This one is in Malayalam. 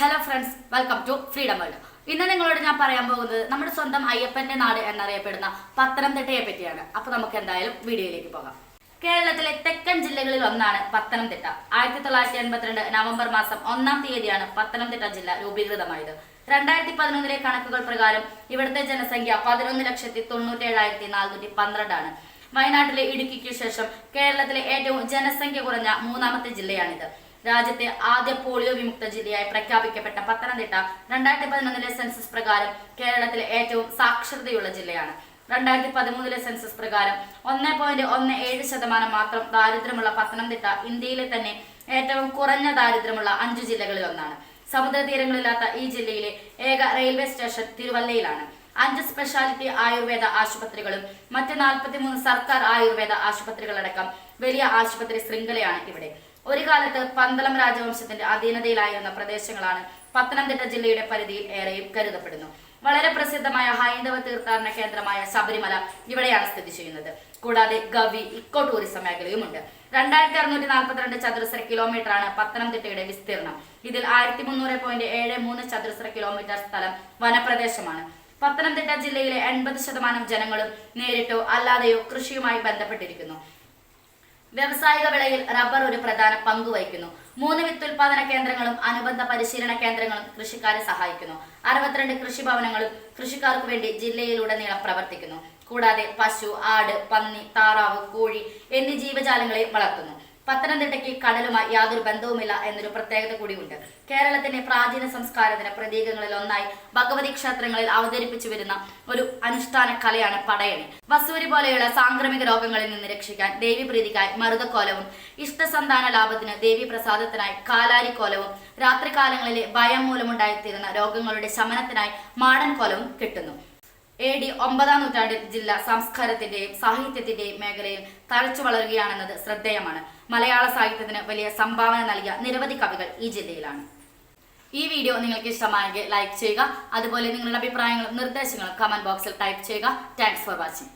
Hello friends, welcome to freedom world. ഇന്ന് നിങ്ങളോട് ഞാൻ പറയാൻ പോകുന്നത് നമ്മുടെ സ്വന്തം അയ്യപ്പന്റെ നാട് എന്നറിയപ്പെടുന്ന പത്തനംതിട്ടയെ പറ്റിയാണ്. അപ്പൊ നമുക്ക് എന്തായാലും വീഡിയോയിലേക്ക് പോകാം. കേരളത്തിലെ തെക്കൻ ജില്ലകളിൽ ഒന്നാണ് പത്തനംതിട്ട. 1982 നവംബർ മാസം 1-ാം തീയതിയാണ് പത്തനംതിട്ട ജില്ല രൂപീകൃതമായത്. 2011 കണക്കുകൾ പ്രകാരം ഇവിടുത്തെ ജനസംഖ്യ 11,97,412 ആണ്. വയനാട്ടിലെ ഇടുക്കിക്ക് ശേഷം കേരളത്തിലെ ഏറ്റവും ജനസംഖ്യ കുറഞ്ഞ 3-ാമത്തെ ജില്ലയാണിത്. രാജ്യത്തെ ആദ്യ പോളിയോ വിമുക്ത ജില്ലയായി പ്രഖ്യാപിക്കപ്പെട്ട പത്തനംതിട്ട 2011 സെൻസസ് പ്രകാരം കേരളത്തിലെ ഏറ്റവും സാക്ഷരതയുള്ള ജില്ലയാണ്. 2013 സെൻസസ് പ്രകാരം 1.17% മാത്രം ദാരിദ്ര്യമുള്ള പത്തനംതിട്ട ഇന്ത്യയിലെ തന്നെ ഏറ്റവും കുറഞ്ഞ ദാരിദ്ര്യമുള്ള 5 ജില്ലകളിൽ ഒന്നാണ്. സമുദ്രതീരങ്ങളില്ലാത്ത ഈ ജില്ലയിലെ ഏക റെയിൽവേ സ്റ്റേഷൻ തിരുവല്ലയിലാണ്. 5 സ്പെഷ്യാലിറ്റി ആയുർവേദ ആശുപത്രികളും മറ്റ് 43 സർക്കാർ ആയുർവേദ ആശുപത്രികളടക്കം വലിയ ആശുപത്രി ശൃംഖലയാണ് ഇവിടെ. ഒരു കാലത്ത് പന്തളം രാജവംശത്തിന്റെ അധീനതയിലായിരുന്ന പ്രദേശങ്ങളാണ് പത്തനംതിട്ട ജില്ലയുടെ പരിധിയിൽ ഏറെയും കരുതപ്പെടുന്നു. വളരെ പ്രസിദ്ധമായ ഹൈന്ദവ തീർത്ഥാടന കേന്ദ്രമായ ശബരിമല ഇവിടെയാണ് സ്ഥിതി ചെയ്യുന്നത്. കൂടാതെ ഗവി, ഇക്കോ ടൂറിസം മേഖലയുമുണ്ട്. 2642 ചതുരശ്ര കിലോമീറ്റർ ആണ് പത്തനംതിട്ടയുടെ വിസ്തീർണം. ഇതിൽ 1373 ചതുരശ്ര കിലോമീറ്റർ സ്ഥലം വനപ്രദേശമാണ്. പത്തനംതിട്ട ജില്ലയിലെ 80% ജനങ്ങളും നേരിട്ടോ അല്ലാതെയോ കൃഷിയുമായി ബന്ധപ്പെട്ടിരിക്കുന്നു. വ്യാവസായിക വിളയിൽ റബ്ബർ ഒരു പ്രധാന പങ്ക് വഹിക്കുന്നു. 3 വിത്തുൽപാദന കേന്ദ്രങ്ങളും അനുബന്ധ പരിശീലന കേന്ദ്രങ്ങളും കൃഷിക്കാരെ സഹായിക്കുന്നു. 62 കൃഷിഭവനങ്ങളും കൃഷിക്കാർക്ക് വേണ്ടി ജില്ലയിലുടനീളം പ്രവർത്തിക്കുന്നു. കൂടാതെ പശു, ആട്, പന്നി, താറാവ്, കോഴി എന്നീ ജീവജാലങ്ങളെ വളർത്തുന്നു. പത്തനംതിട്ടയ്ക്ക് കടലുമായി യാതൊരു ബന്ധവുമില്ല എന്നൊരു പ്രത്യേകത കൂടിയുണ്ട്. കേരളത്തിന്റെ പ്രാചീന സംസ്കാരത്തിന് പ്രതീകങ്ങളിൽ ഒന്നായി ഭഗവതി ക്ഷേത്രങ്ങളിൽ അവതരിപ്പിച്ചു വരുന്ന ഒരു അനുഷ്ഠാന കലയാണ് പടയണി. വസൂരി പോലെയുള്ള സാംക്രമിക രോഗങ്ങളിൽ നിന്ന് രക്ഷിക്കാൻ ദേവീപ്രീതിക്കായി മരുതക്കോലവും, ഇഷ്ടസന്താന ലാഭത്തിന് ദേവി പ്രസാദത്തിനായി കാലാരിക്കോലവും, രാത്രികാലങ്ങളിലെ ഭയം മൂലമുണ്ടായിത്തീരുന്ന രോഗങ്ങളുടെ ശമനത്തിനായി മാടൻ കോലവും കിട്ടുന്നു. AD 9-ാം നൂറ്റാണ്ടിൽ ജില്ല സംസ്കാരത്തിന്റെയും സാഹിത്യത്തിന്റെയും മേഖലയിൽ തഴച്ചു വളരുകയാണെന്നത് ശ്രദ്ധേയമാണ്. മലയാള സാഹിത്യത്തിന് വലിയ സംഭാവന നൽകിയ നിരവധി കവികൾ ഈ ജില്ലയിലാണ്. ഈ വീഡിയോ നിങ്ങൾക്ക് ഇഷ്ടമായെങ്കിൽ ലൈക്ക് ചെയ്യുക. അതുപോലെ നിങ്ങളുടെ അഭിപ്രായങ്ങളും നിർദ്ദേശങ്ങളും കമന്റ് ബോക്സിൽ ടൈപ്പ് ചെയ്യുക. Thanks for watching.